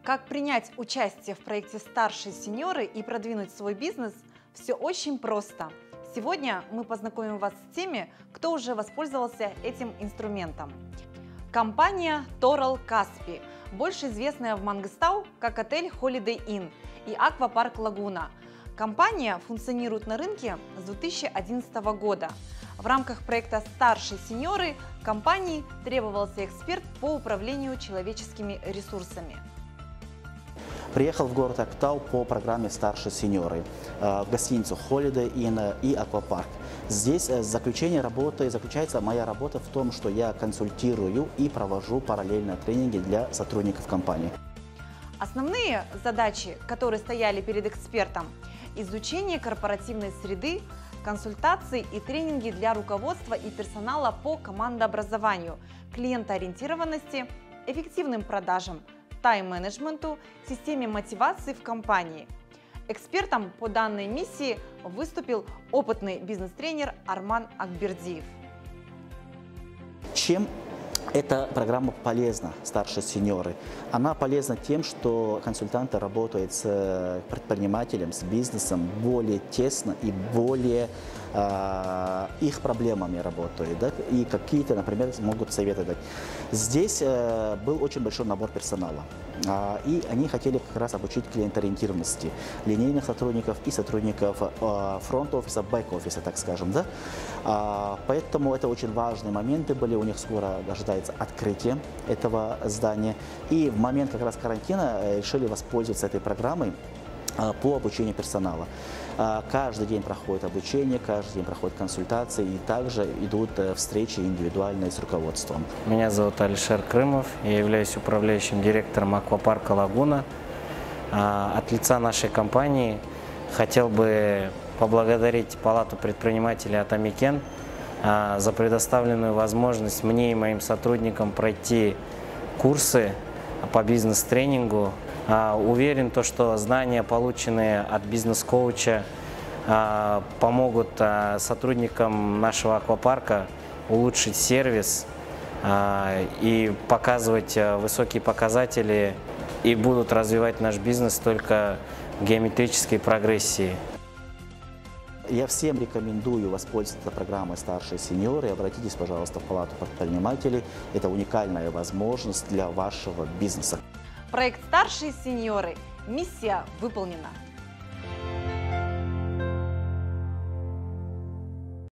Как принять участие в проекте «Старшие сеньоры» и продвинуть свой бизнес – все очень просто. Сегодня мы познакомим вас с теми, кто уже воспользовался этим инструментом. Компания Toral Caspi, больше известная в Мангыстау как отель Holiday Inn и аквапарк Лагуна. Компания функционирует на рынке с 2011 года. В рамках проекта «Старшие сеньоры» компании требовался эксперт по управлению человеческими ресурсами. Приехал в город Актау по программе «Старшие сеньоры» в гостиницу Holiday Inn и аквапарк. Здесь заключается моя работа в том, что я консультирую и провожу параллельно тренинги для сотрудников компании. Основные задачи, которые стояли перед экспертом – изучение корпоративной среды, консультации и тренинги для руководства и персонала по командообразованию, клиентоориентированности, эффективным продажам, тайм-менеджменту, системе мотивации в компании. Экспертом по данной миссии выступил опытный бизнес-тренер Арман Акбердиев. Чем эта программа полезна, «Старшие сеньоры»? Она полезна тем, что консультанты работают с предпринимателем, с бизнесом более тесно и более их проблемами работают, да? И какие-то, например, могут советы дать. Здесь был очень большой набор персонала, и они хотели как раз обучить клиентоориентированности линейных сотрудников и сотрудников фронт-офиса, бэк-офиса, так скажем. Да? Поэтому это очень важные моменты были. У них скоро ожидается открытие этого здания. И в момент как раз карантина решили воспользоваться этой программой по обучению персонала. Каждый день проходит обучение, каждый день проходят консультации и также идут встречи индивидуальные с руководством. Меня зовут Алишер Крымов, я являюсь управляющим директором аквапарка «Лагуна». От лица нашей компании хотел бы поблагодарить Палату предпринимателей «Атамикен» за предоставленную возможность мне и моим сотрудникам пройти курсы по бизнес-тренингу. Уверен, что знания, полученные от бизнес-коуча, помогут сотрудникам нашего аквапарка улучшить сервис и показывать высокие показатели, и будут развивать наш бизнес только в геометрической прогрессии. Я всем рекомендую воспользоваться программой «Старшие сеньоры». Обратитесь, пожалуйста, в Палату предпринимателей. Это уникальная возможность для вашего бизнеса. Проект «Старшие сеньоры». Миссия выполнена.